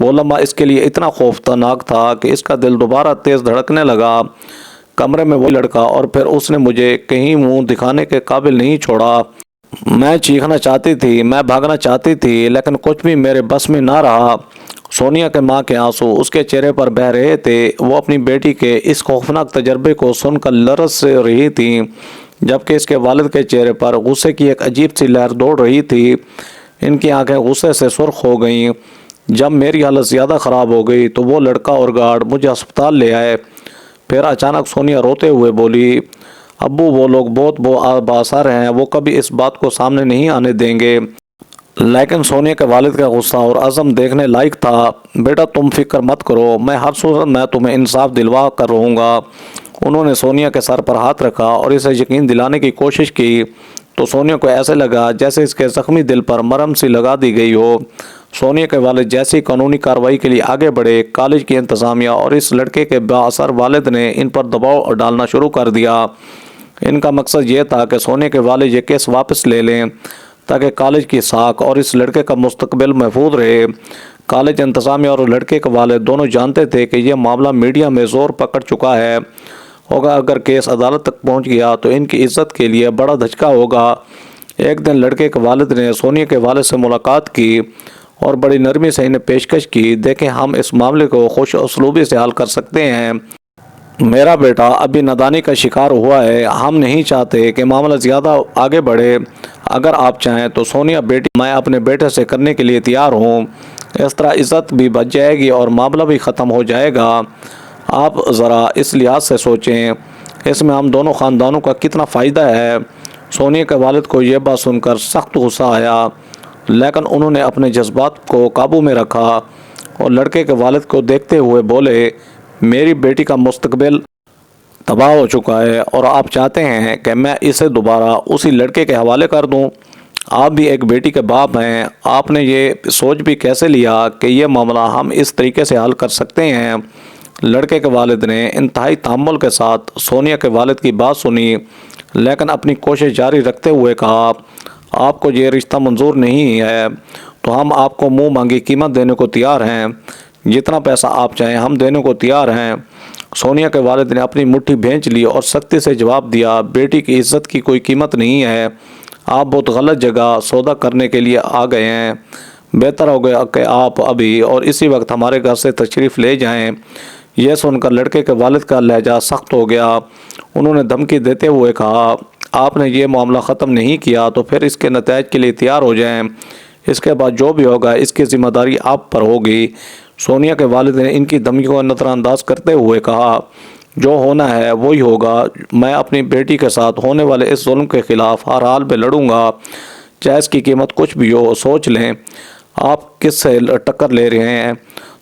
وہ لمحہ اس کے لیے اتنا خوفناک تھا کہ اس کا دل دوبارہ تیز دھڑکنے لگا۔ کمرے میں وہی لڑکا، اور پھر اس نے مجھے کہیں منہ دکھانے کے قابل نہیں چھوڑا۔ میں چیخنا چاہتی تھی، میں بھاگنا چاہتی تھی، لیکن کچھ بھی میرے بس میں نہ رہا۔ سونیا کے ماں کے آنسو اس کے چہرے پر بہہ رہے تھے۔ وہ اپنی بیٹی کے اس خوفناک تجربے کو سن کر لرز رہی تھی، جبکہ اس کے والد کے چہرے پر غصے کی ایک عجیب سی لہر دوڑ رہی تھی۔ ان کی آنکھیں غصے سے سرخ ہو گئیں۔ جب میری حالت زیادہ خراب ہو گئی تو وہ لڑکا اور گارڈ مجھے ہسپتال لے آئے۔ پھر اچانک سونیا روتے ہوئے بولی، ابو وہ لوگ بہت باثر ہیں، وہ کبھی اس بات کو سامنے نہیں آنے دیں گے۔ لیکن سونیا کے والد کا غصہ اور عزم دیکھنے لائق تھا۔ بیٹا تم فکر مت کرو، میں ہر صورت میں تمہیں انصاف دلوا کر رہوں گا۔ انہوں نے سونیا کے سر پر ہاتھ رکھا اور اسے یقین دلانے کی کوشش کی، تو سونیا کو ایسے لگا جیسے اس کے زخمی دل پر مرہم سی لگا دی گئی ہو۔ سونیا کے والد جیسی قانونی کارروائی کے لیے آگے بڑھے، کالج کی انتظامیہ اور اس لڑکے کے بااثر والد نے ان پر دباؤ ڈالنا شروع کر دیا۔ ان کا مقصد یہ تھا کہ سونیا کے والد یہ کیس واپس لے لیں تاکہ کالج کی ساکھ اور اس لڑکے کا مستقبل محفوظ رہے۔ کالج انتظامیہ اور لڑکے کے والد دونوں جانتے تھے کہ یہ معاملہ میڈیا میں زور پکڑ چکا ہے، اگر کیس عدالت تک پہنچ گیا تو ان کی عزت کے لیے بڑا دھچکا ہوگا۔ ایک دن لڑکے کے والد نے سونیا کے والد سے ملاقات کی اور بڑی نرمی سے انہیں پیشکش کی، دیکھیں ہم اس معاملے کو خوش اسلوبی سے حل کر سکتے ہیں۔ میرا بیٹا ابھی نادانی کا شکار ہوا ہے، ہم نہیں چاہتے کہ معاملہ زیادہ آگے بڑھے۔ اگر آپ چاہیں تو سونیا بیٹی میں اپنے بیٹے سے کرنے کے لیے تیار ہوں، اس طرح عزت بھی بچ جائے گی اور معاملہ بھی ختم ہو جائے گا۔ آپ ذرا اس لحاظ سے سوچیں، اس میں ہم دونوں خاندانوں کا کتنا فائدہ ہے۔ سونیا کے والد کو یہ بات سن کر سخت غصہ آیا، لیکن انہوں نے اپنے جذبات کو قابو میں رکھا اور لڑکے کے والد کو دیکھتے ہوئے بولے، میری بیٹی کا مستقبل تباہ ہو چکا ہے اور آپ چاہتے ہیں کہ میں اسے دوبارہ اسی لڑکے کے حوالے کر دوں؟ آپ بھی ایک بیٹی کے باپ ہیں، آپ نے یہ سوچ بھی کیسے لیا کہ یہ معاملہ ہم اس طریقے سے حل کر سکتے ہیں؟ لڑکے کے والد نے انتہائی تحمل کے ساتھ سونیا کے والد کی بات سنی، لیکن اپنی کوشش جاری رکھتے ہوئے کہا، آپ کو یہ رشتہ منظور نہیں ہے تو ہم آپ کو منہ مانگی قیمت دینے کو تیار ہیں، جتنا پیسہ آپ چاہیں ہم دینے کو تیار ہیں۔ سونیا کے والد نے اپنی مٹھی بھینچ لی اور سختی سے جواب دیا، بیٹی کی عزت کی کوئی قیمت نہیں ہے، آپ بہت غلط جگہ سودا کرنے کے لیے آ گئے ہیں، بہتر ہوگا کہ آپ ابھی اور اسی وقت ہمارے گھر سے تشریف لے جائیں۔ یہ سن کر لڑکے کے والد کا لہجہ سخت ہو گیا۔ انہوں نے دھمکی دیتے ہوئے کہا، آپ نے یہ معاملہ ختم نہیں کیا تو پھر اس کے نتائج کے لیے تیار ہو جائیں، اس کے بعد جو بھی ہوگا اس کی ذمہ داری آپ پر ہوگی۔ سونیا کے والد نے ان کی دھمکی کو نظر انداز کرتے ہوئے کہا، جو ہونا ہے وہی ہوگا. میں اپنی بیٹی کے ساتھ ہونے والے اس ظلم کے خلاف ہر حال میں لڑوں گا, چاہے اس کی قیمت کچھ بھی ہو. سوچ لیں آپ کس سے ٹکر لے رہے ہیں.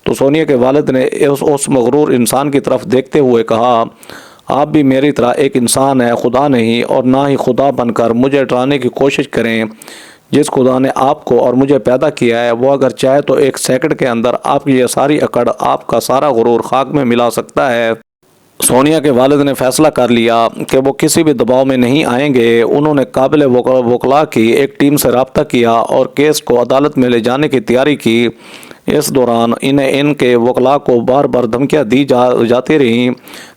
تو سونیا کے والد نے اس مغرور انسان کی طرف دیکھتے ہوئے کہا, آپ بھی میری طرح ایک انسان ہیں, خدا نہیں, اور نہ ہی خدا بن کر مجھے ڈرانے کی کوشش کریں. جس خدا نے آپ کو اور مجھے پیدا کیا ہے وہ اگر چاہے تو ایک سیکنڈ کے اندر آپ کی یہ ساری اکڑ, آپ کا سارا غرور خاک میں ملا سکتا ہے. سونیا کے والد نے فیصلہ کر لیا کہ وہ کسی بھی دباؤ میں نہیں آئیں گے. انہوں نے قابل وکلاء کی ایک ٹیم سے رابطہ کیا اور کیس کو عدالت میں لے جانے کی تیاری کی. اس دوران ان کے وکلاء کو بار بار دھمکیاں دی جاتی رہیں,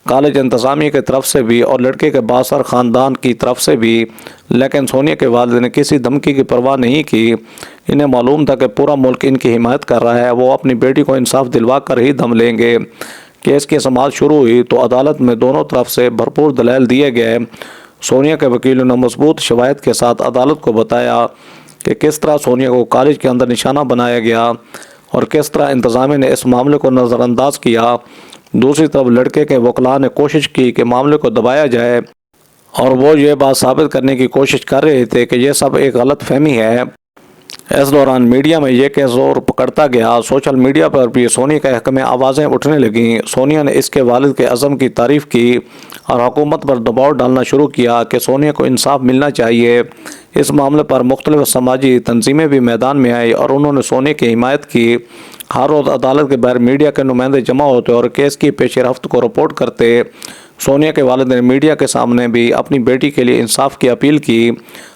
کالج انتظامیہ کی طرف سے بھی اور لڑکے کے بااثر خاندان کی طرف سے بھی. لیکن سونیا کے والد نے کسی دھمکی کی پرواہ نہیں کی. انہیں معلوم تھا کہ پورا ملک ان کی حمایت کر رہا ہے. وہ اپنی بیٹی کو انصاف دلوا کر ہی دم لیں گے. کیس کی سماعت شروع ہوئی تو عدالت میں دونوں طرف سے بھرپور دلائل دیے گئے. سونیا کے وکیل نے مضبوط شواہد کے ساتھ عدالت کو بتایا کہ کس طرح سونیا کو کالج کے اندر نشانہ بنایا گیا اور کس طرح انتظامیہ نے اس معاملے کو نظر انداز کیا. دوسری طرف لڑکے کے وکلاء نے کوشش کی کہ معاملے کو دبایا جائے اور وہ یہ بات ثابت کرنے کی کوشش کر رہے تھے کہ یہ سب ایک غلط فہمی ہے. اس دوران میڈیا میں یہ کیس زور پکڑتا گیا. سوشل میڈیا پر بھی سونیا کے حق میں آوازیں اٹھنے لگیں. سونیا نے اس کے والد کے عزم کی تعریف کی اور حکومت پر دباؤ ڈالنا شروع کیا کہ سونیا کو انصاف ملنا چاہیے. اس معاملے پر مختلف سماجی تنظیمیں بھی میدان میں آئی اور انہوں نے سونیا کی حمایت کی. ہر روز عدالت کے باہر میڈیا کے نمائندے جمع ہوتے اور کیس کی پیش رفت کو رپورٹ کرتے. سونیا کے والد نے میڈیا کے سامنے بھی اپنی بیٹی کے لیے انصاف کی اپیل کی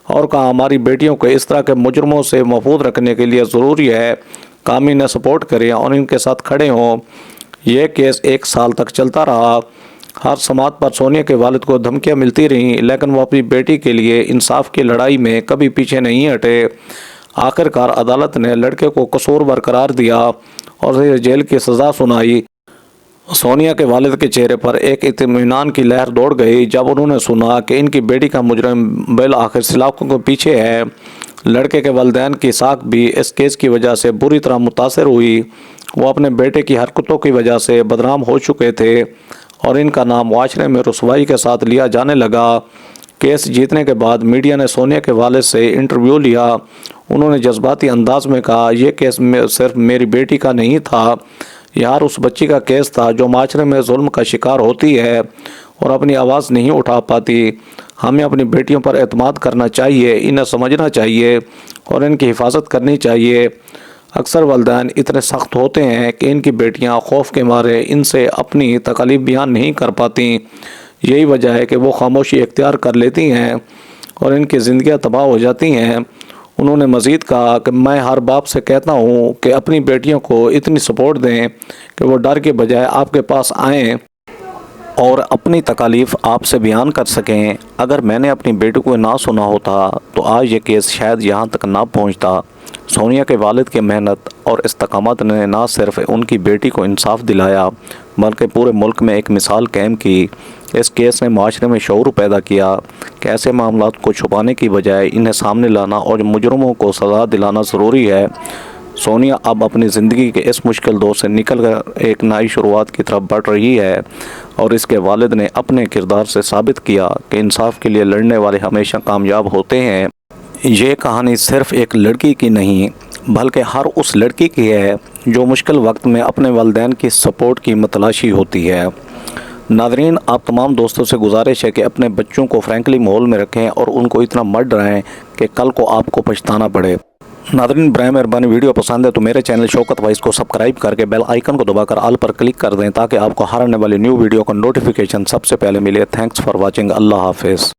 اور کہا, ہماری بیٹیوں کو اس طرح کے مجرموں سے محفوظ رکھنے کے لیے ضروری ہے کام انہیں سپورٹ کریں اور ان کے ساتھ کھڑے ہوں. یہ کیس 1 سال تک چلتا رہا. ہر سماعت پر سونیا کے والد کو دھمکیاں ملتی رہیں لیکن وہ اپنی بیٹی کے لیے انصاف کی لڑائی میں کبھی پیچھے نہیں ہٹے. آخرکار عدالت نے لڑکے کو قصوروار قرار دیا اور اسے جیل کی سزا سنائی. سونیا کے والد کے چہرے پر ایک اطمینان کی لہر دوڑ گئی جب انہوں نے سنا کہ ان کی بیٹی کا مجرم بالآخر سلاخوں کے پیچھے ہے. لڑکے کے والدین کی ساکھ بھی اس کیس کی وجہ سے بری طرح متاثر ہوئی. وہ اپنے بیٹے کی حرکتوں کی وجہ سے بدنام ہو چکے تھے اور ان کا نام معاشرے میں رسوائی کے ساتھ لیا جانے لگا. کیس جیتنے کے بعد میڈیا نے سونیا کے والد سے انٹرویو لیا. انہوں نے جذباتی انداز میں کہا, یہ کیس صرف میری بیٹی کا نہیں تھا, یار اس بچی کا کیس تھا جو معاشرے میں ظلم کا شکار ہوتی ہے اور اپنی آواز نہیں اٹھا پاتی. ہمیں اپنی بیٹیوں پر اعتماد کرنا چاہیے, انہیں سمجھنا چاہیے اور ان کی حفاظت کرنی چاہیے. اکثر والدین اتنے سخت ہوتے ہیں کہ ان کی بیٹیاں خوف کے مارے ان سے اپنی تکالیف بیان نہیں کر پاتی. یہی وجہ ہے کہ وہ خاموشی اختیار کر لیتی ہیں اور ان کی زندگیاں تباہ ہو جاتی ہیں. انہوں نے مزید کہا کہ میں ہر باپ سے کہتا ہوں کہ اپنی بیٹیوں کو اتنی سپورٹ دیں کہ وہ ڈر کے بجائے آپ کے پاس آئیں اور اپنی تکالیف آپ سے بیان کر سکیں. اگر میں نے اپنی بیٹی کو نہ سنا ہوتا تو آج یہ کیس شاید یہاں تک نہ پہنچتا. سونیا کے والد کی محنت اور استقامت نے نہ صرف ان کی بیٹی کو انصاف دلایا بلکہ پورے ملک میں ایک مثال قائم کی. اس کیس نے معاشرے میں شعور پیدا کیا کہ ایسے معاملات کو چھپانے کی بجائے انہیں سامنے لانا اور مجرموں کو سزا دلانا ضروری ہے. سونیا اب اپنی زندگی کے اس مشکل دور سے نکل کر ایک نئی شروعات کی طرف بڑھ رہی ہے اور اس کے والد نے اپنے کردار سے ثابت کیا کہ انصاف کے لیے لڑنے والے ہمیشہ کامیاب ہوتے ہیں. یہ کہانی صرف ایک لڑکی کی نہیں بلکہ ہر اس لڑکی کی ہے جو مشکل وقت میں اپنے والدین کی سپورٹ کی متلاشی ہوتی ہے. ناظرین, آپ تمام دوستوں سے گزارش ہے کہ اپنے بچوں کو فرینکلی ماحول میں رکھیں اور ان کو اتنا مت ڈرائیں کہ کل کو آپ کو پچھتانا پڑے. ناظرین, برائے مہربانی ویڈیو پسند ہے تو میرے چینل شوکت وائس کو سبسکرائب کر کے بیل آئیکن کو دبا کر آل پر کلک کر دیں تاکہ آپ کو ہر آنے والی نیو ویڈیو کا نوٹیفیکیشن سب سے پہلے ملے. Thanks for watching. اللہ حافظ.